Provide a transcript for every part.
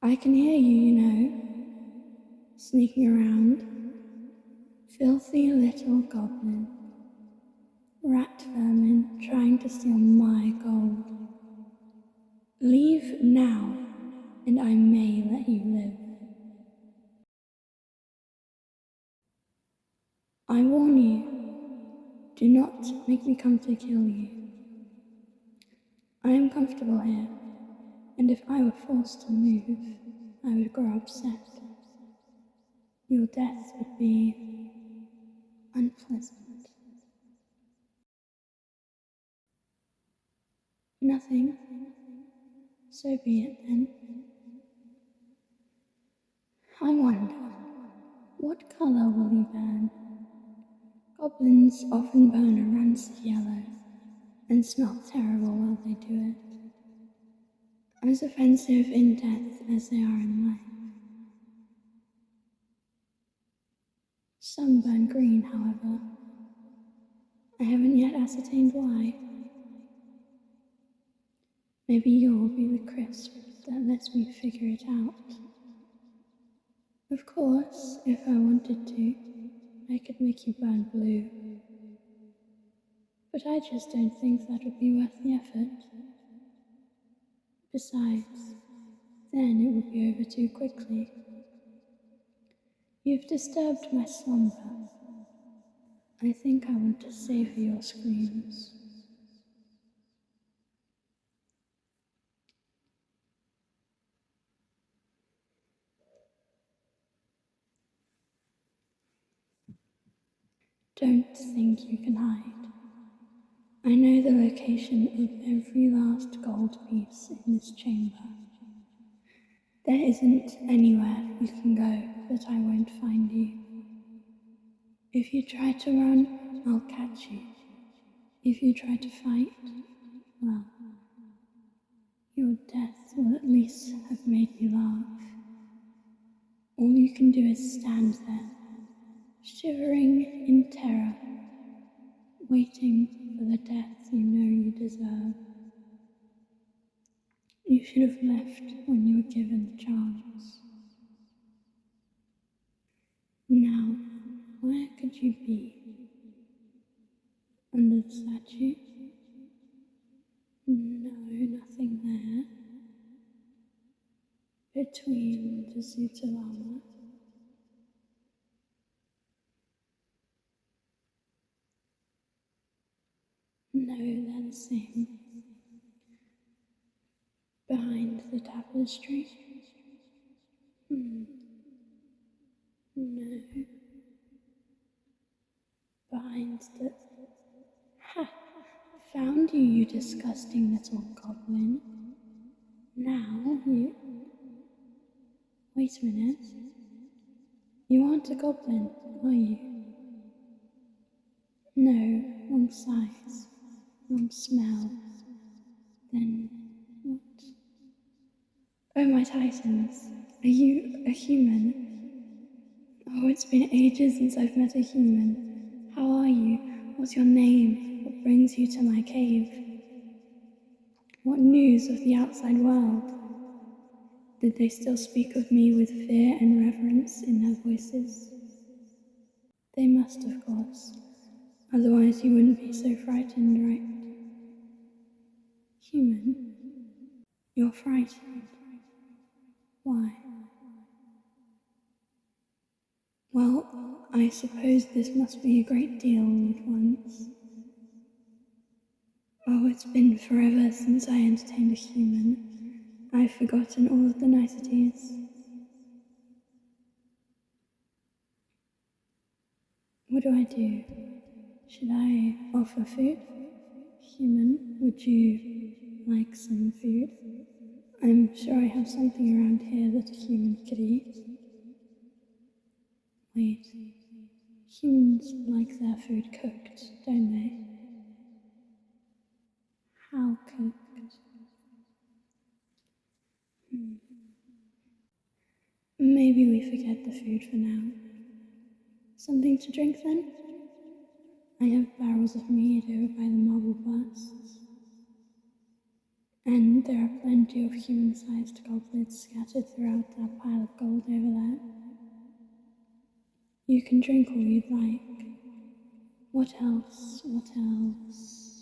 I can hear you, sneaking around. Filthy little goblin. Rat vermin trying to steal my gold. Leave now, and I may let you live. I warn you, do not make me come to kill you. I am comfortable here, and if I were forced to move, I would grow upset. Your death would be unpleasant. Nothing. So be it then. I wonder, what colour will you burn? Goblins often burn a rancid yellow and smell terrible while they do it. As offensive in death as they are in life. Some burn green, however. I haven't yet ascertained why. Maybe you'll be the crisp that lets me figure it out. Of course, if I wanted to, I could make you burn blue. But I just don't think that would be worth the effort. Besides, then it would be over too quickly. You've disturbed my slumber. I think I want to savor your screams. Don't think you can hide. I know the location of every last gold piece in this chamber. There isn't anywhere you can go that I won't find you. If you try to run, I'll catch you. If you try to fight, well, your death will at least have made me laugh. All you can do is stand there, shivering in terror, waiting for the death you know you deserve. You should have left when you were given the chance. Now, where could you be? Under the statue? No, nothing there. Between the suits of armor? No, they're the same. Behind the tapestry? No. Behind the... Ha! Found you, you disgusting little goblin. Now you... Wait a minute. You aren't a goblin, are you? No, wrong size, wrong smell. Then what? Oh, my titans, are you a human? Oh, it's been ages since I've met a human. How are you? What's your name? What brings you to my cave? What news of the outside world? Did they still speak of me with fear and reverence in their voices? They must, of course. Otherwise you wouldn't be so frightened, right? Human? You're frightened. Why? Well, I suppose this must be a great deal all at once. Oh, it's been forever since I entertained a human. I've forgotten all of the niceties. What do I do? Should I offer food? Human, would you like some food? I'm sure I have something around here that a human could eat. Wait, humans like their food cooked, don't they? How cooked? Maybe we forget the food for now. Something to drink then? I have barrels of mead over by the marble busts. And there are plenty of human-sized goblets scattered throughout that pile of gold over there. You can drink all you'd like. What else? What else?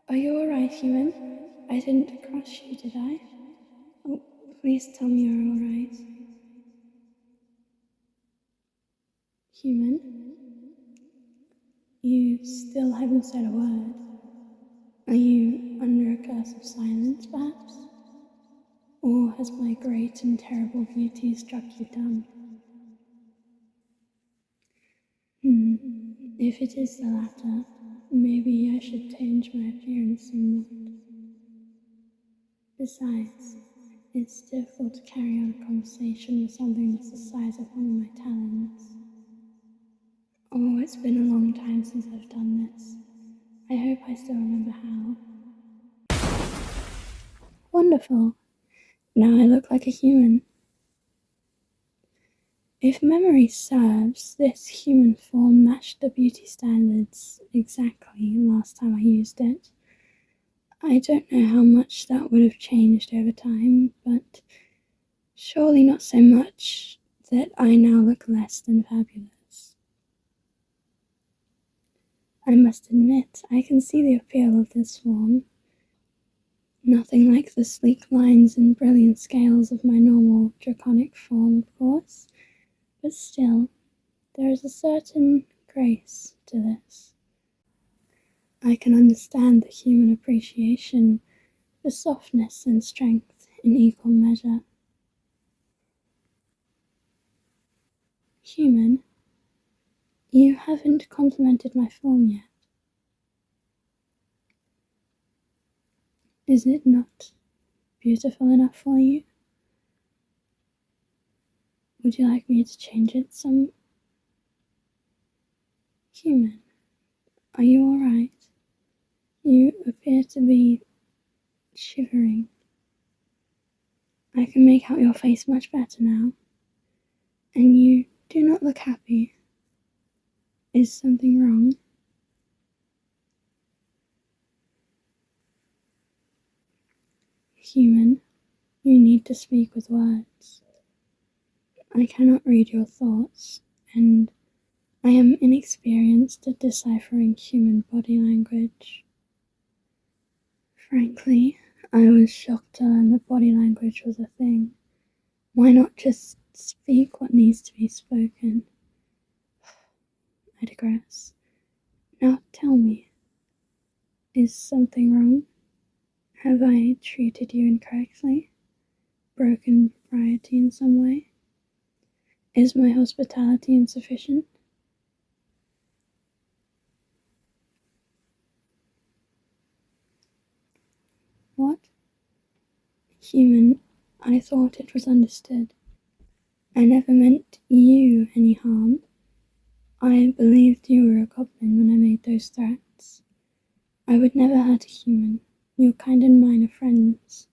Are you alright, human? I didn't crush you, did I? Oh, please tell me you're alright. Human? You still haven't said a word. Are you under a curse of silence, perhaps? Or has my great and terrible beauty struck you dumb? If it is the latter, maybe I should change my appearance somewhat. Besides, it's difficult to carry on a conversation with something that's the size of one of my talons. Oh, it's been a long time since I've done this. I hope I still remember how. Wonderful. Now I look like a human. If memory serves, this human form matched the beauty standards exactly last time I used it. I don't know how much that would have changed over time, but surely not so much that I now look less than fabulous. I must admit, I can see the appeal of this form. Nothing like the sleek lines and brilliant scales of my normal draconic form, of course, but still, there is a certain grace to this. I can understand the human appreciation for softness and strength in equal measure. Human, you haven't complimented my form yet. Is it not beautiful enough for you? Would you like me to change it some? Human, are you alright? You appear to be shivering. I can make out your face much better now. And you do not look happy. Is something wrong? Human, you need to speak with words. I cannot read your thoughts, and I am inexperienced at deciphering human body language. Frankly, I was shocked to learn that body language was a thing. Why not just speak what needs to be spoken? I digress. Now tell me, is something wrong? Have I treated you incorrectly? Broken propriety in some way? Is my hospitality insufficient? What? Human, I thought it was understood. I never meant you any harm. I believed you were a goblin when I made those threats. I would never hurt a human. Your kind and mine are friends.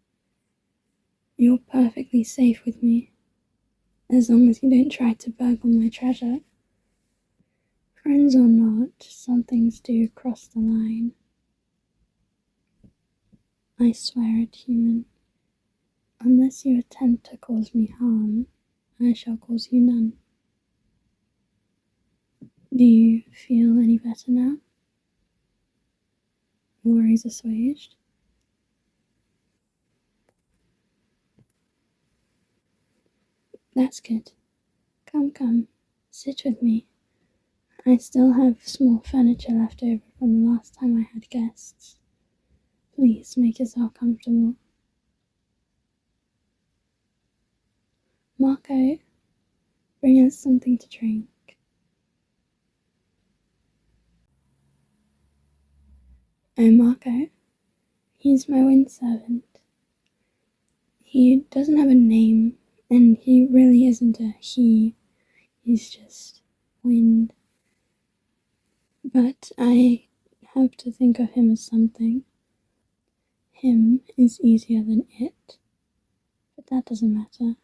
You're perfectly safe with me, as long as you don't try to burgle my treasure. Friends or not, some things do cross the line. I swear it, human. Unless you attempt to cause me harm, I shall cause you none. Do you feel any better now? Worries assuaged? That's good. Come, sit with me. I still have small furniture left over from the last time I had guests. Please make yourself comfortable. Marco, bring us something to drink. Oh, Marco, he's my wind servant. He doesn't have a name, and he really isn't a he. He's just wind. But I have to think of him as something. Him is easier than it, but that doesn't matter.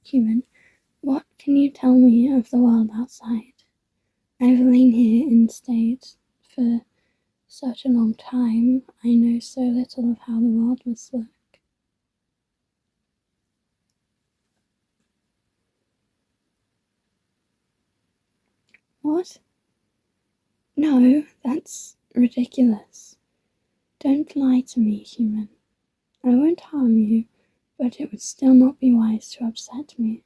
Human, what can you tell me of the world outside? I've lain here in state for such a long time, I know so little of how the world must look. What? No, that's ridiculous. Don't lie to me, human. I won't harm you, but it would still not be wise to upset me.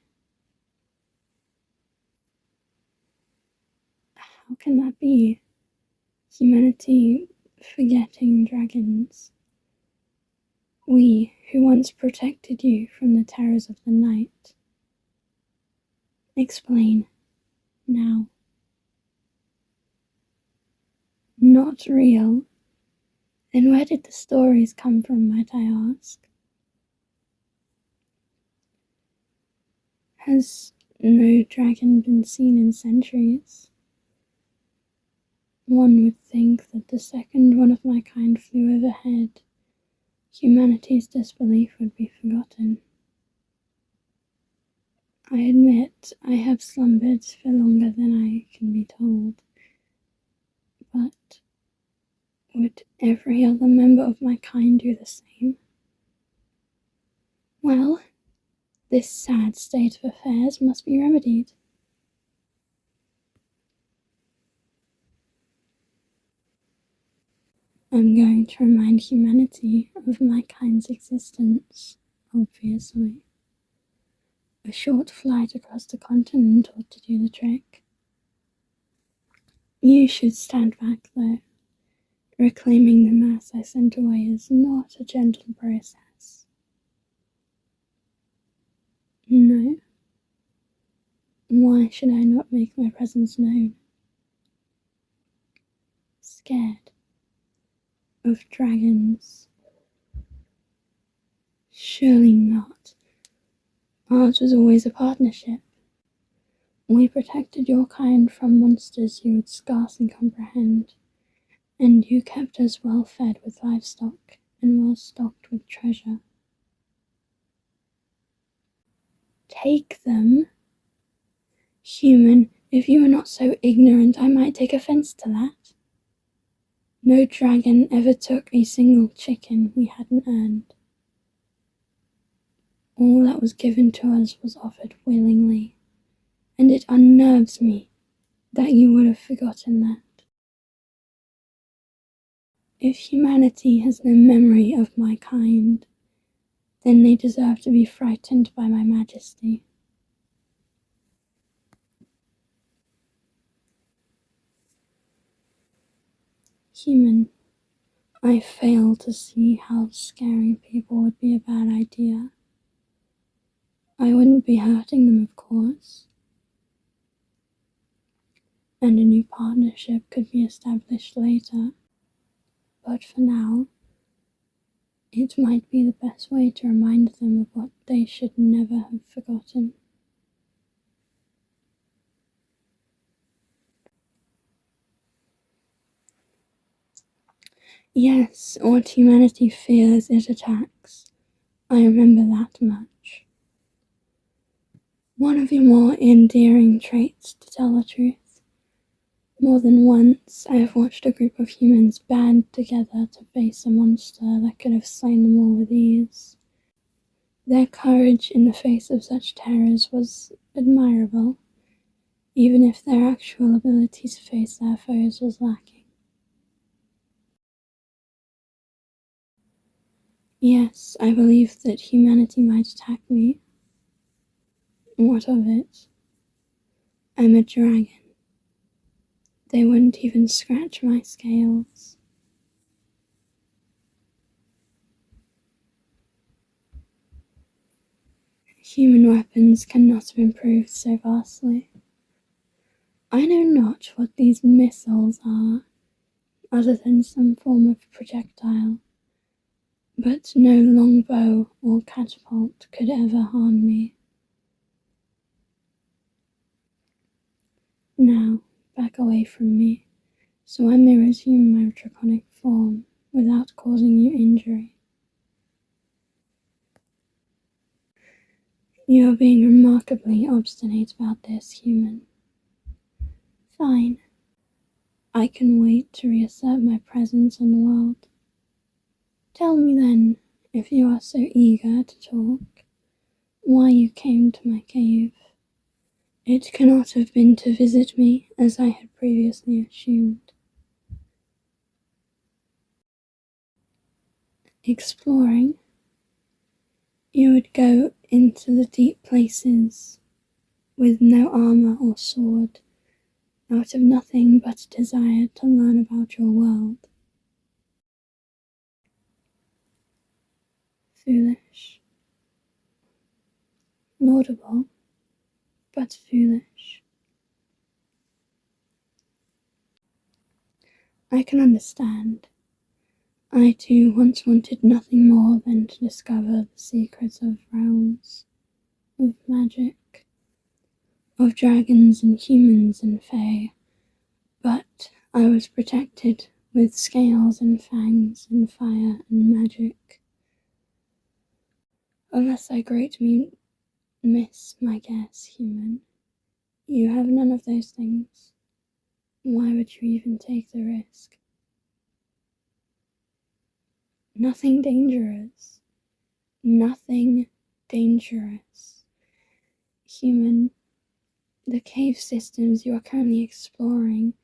How can that be? Humanity forgetting dragons. We, who once protected you from the terrors of the night. Explain, now. Not real? Then where did the stories come from, might I ask? Has no dragon been seen in centuries? One would think that the second one of my kind flew overhead, humanity's disbelief would be forgotten. I admit I have slumbered for longer than I can be told, but would every other member of my kind do the same? Well, this sad state of affairs must be remedied. I'm going to remind humanity of my kind's existence, obviously. A short flight across the continent ought to do the trick. You should stand back, though. Reclaiming the mass I sent away is not a gentle process. No. Why should I not make my presence known? Scared of dragons? Surely not. Ours was always a partnership. We protected your kind from monsters you would scarcely comprehend, and you kept us well fed with livestock and well stocked with treasure. Take them? Human, if you were not so ignorant, I might take offense to that. No dragon ever took a single chicken we hadn't earned. All that was given to us was offered willingly, and it unnerves me that you would have forgotten that. If humanity has no memory of my kind, then they deserve to be frightened by my majesty. Human, I fail to see how scaring people would be a bad idea. I wouldn't be hurting them, of course, and a new partnership could be established later. But for now, it might be the best way to remind them of what they should never have forgotten. Yes, what humanity fears it attacks. I remember that much. One of your more endearing traits, to tell the truth. More than once, I have watched a group of humans band together to face a monster that could have slain them all with ease. Their courage in the face of such terrors was admirable, even if their actual ability to face their foes was lacking. Yes, I believe that humanity might attack me. What of it? I'm a dragon. They wouldn't even scratch my scales. Human weapons cannot have improved so vastly. I know not what these missiles are, other than some form of projectile, but no longbow or catapult could ever harm me. Now, back away from me, so I may resume my draconic form without causing you injury. You are being remarkably obstinate about this, human. Fine. I can wait to reassert my presence on the world. Tell me then, if you are so eager to talk, why you came to my cave. It cannot have been to visit me, as I had previously assumed. Exploring? You would go into the deep places, with no armour or sword, out of nothing but a desire to learn about your world. Foolish. Laudable, but foolish. I can understand. I too once wanted nothing more than to discover the secrets of realms, of magic, of dragons and humans and fae, but I was protected with scales and fangs and fire and magic. Unless I greatly miss my guess, human, you have none of those things. Why would you even take the risk? Nothing dangerous. Nothing dangerous. Human, the cave systems you are currently exploring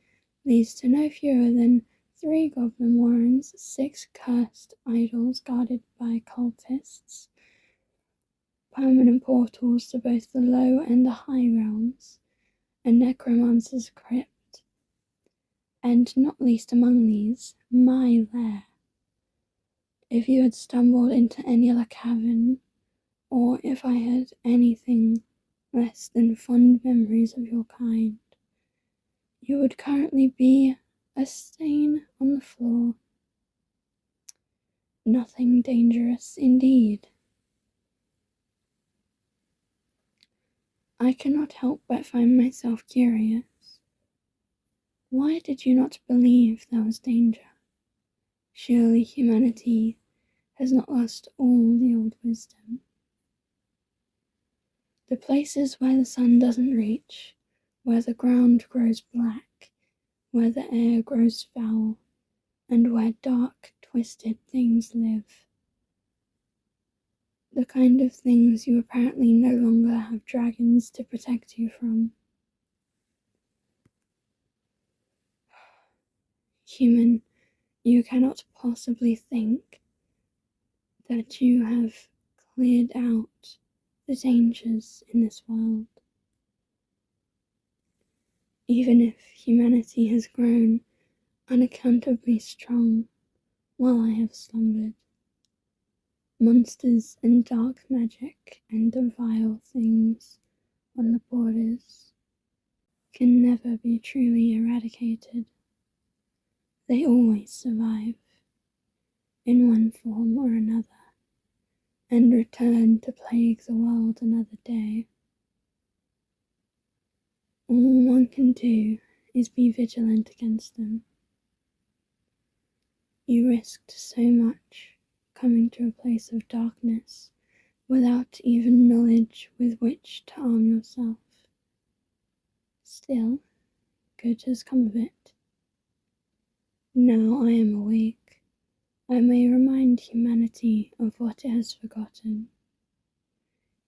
leads to no fewer than 3 goblin warrens, 6 cursed idols guarded by cultists, permanent portals to both the low and the high realms, a necromancer's crypt, and not least among these, my lair. If you had stumbled into any other cavern, or if I had anything less than fond memories of your kind, you would currently be a stain on the floor. Nothing dangerous indeed. I cannot help but find myself curious. Why did you not believe there was danger? Surely humanity has not lost all the old wisdom. The places where the sun doesn't reach, where the ground grows black, where the air grows foul, and where dark, twisted things live. The kind of things you apparently no longer have dragons to protect you from. Human, you cannot possibly think that you have cleared out the dangers in this world. Even if humanity has grown unaccountably strong while I have slumbered, monsters and dark magic and the vile things on the borders can never be truly eradicated. They always survive, in one form or another, and return to plague the world another day. All one can do is be vigilant against them. You risked so much coming to a place of darkness without even knowledge with which to arm yourself. Still, good has come of it. Now I am awake, I may remind humanity of what it has forgotten.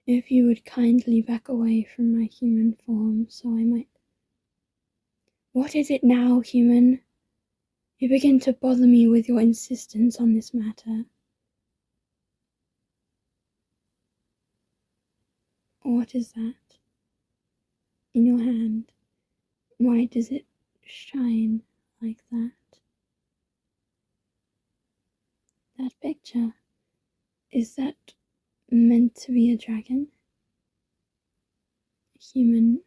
If you would kindly back away from my human form so I might... What is it now, human? You begin to bother me with your insistence on this matter. What is that? In your hand? Why does it shine like that? That picture, is that meant to be a dragon? Human,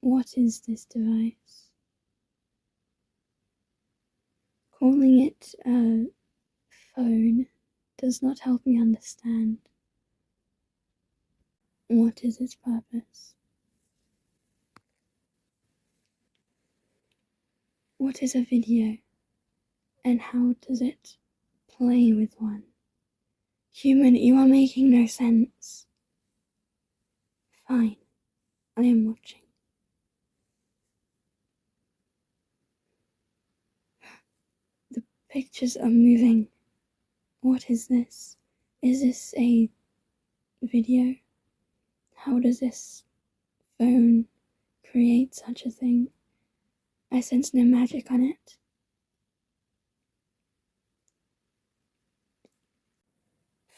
what is this device? Calling it a phone does not help me understand. What is its purpose? What is a video, and how does it play with one? Human, you are making no sense. Fine, I am watching. pictures are moving. What is this? Is this a video? How does this phone create such a thing? I sense no magic on it.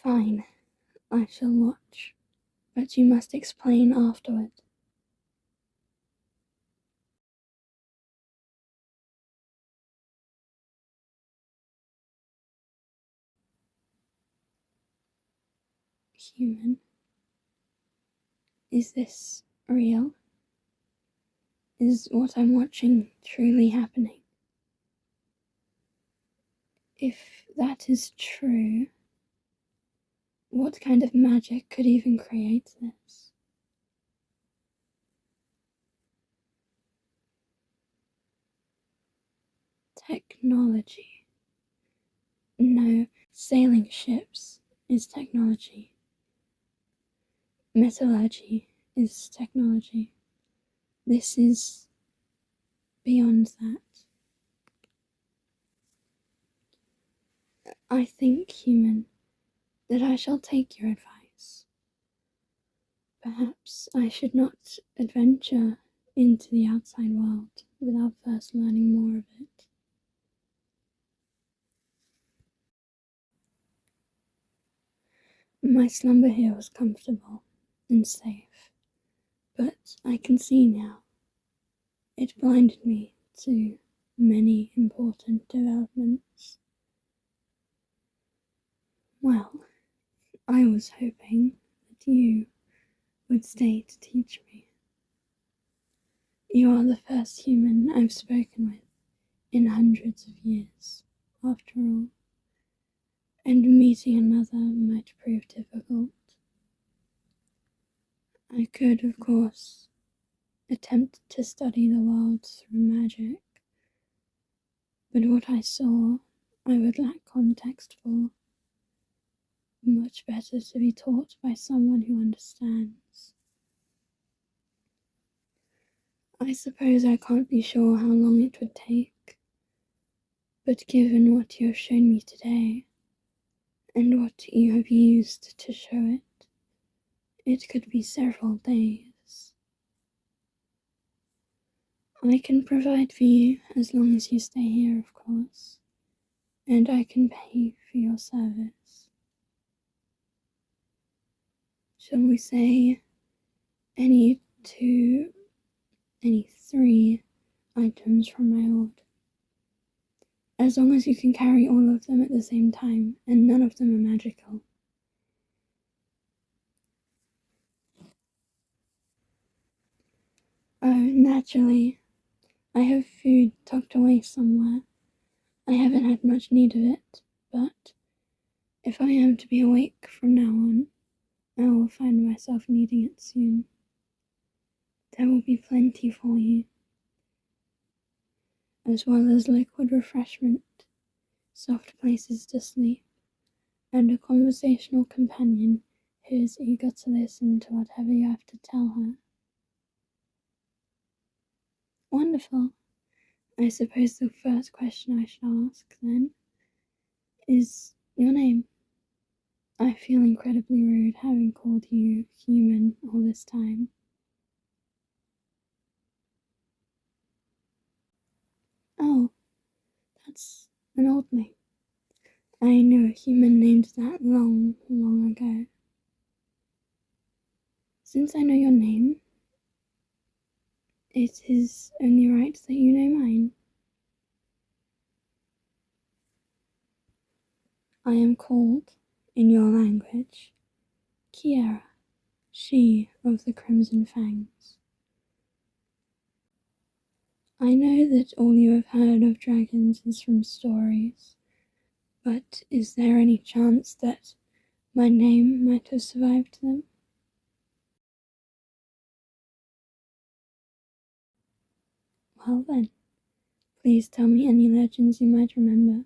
Fine, I shall watch, but you must explain afterward. Human. Is this real? Is what I'm watching truly happening? If that is true, what kind of magic could even create this? Technology. No, sailing ships is technology. Metallurgy is technology. This is beyond that. I think, human, that I shall take your advice. Perhaps I should not adventure into the outside world without first learning more of it. My slumber here was comfortable and safe, but I can see now. It blinded me to many important developments. Well, I was hoping that you would stay to teach me. You are the first human I've spoken with in hundreds of years, after all, and meeting another might prove difficult. I could, of course, attempt to study the world through magic, but what I saw I would lack context for. Much better to be taught by someone who understands. I suppose I can't be sure how long it would take, but given what you have shown me today, and what you have used to show it, it could be several days. I can provide for you as long as you stay here, of course, and I can pay for your service. Shall we say any 3 items from my order? As long as you can carry all of them at the same time, and none of them are magical. Oh, naturally. I have food tucked away somewhere. I haven't had much need of it, but if I am to be awake from now on, I will find myself needing it soon. There will be plenty for you, as well as liquid refreshment, soft places to sleep, and a conversational companion who is eager to listen to whatever you have to tell her. Wonderful. I suppose the first question I should ask, then, is your name. I feel incredibly rude having called you human all this time. Oh, that's an old name. I knew a human named that long, long ago. Since I know your name, it is only right that you know mine. I am called, in your language, Kiera, she of the Crimson Fangs. I know that all you have heard of dragons is from stories, but is there any chance that my name might have survived them? Well then, please tell me any legends you might remember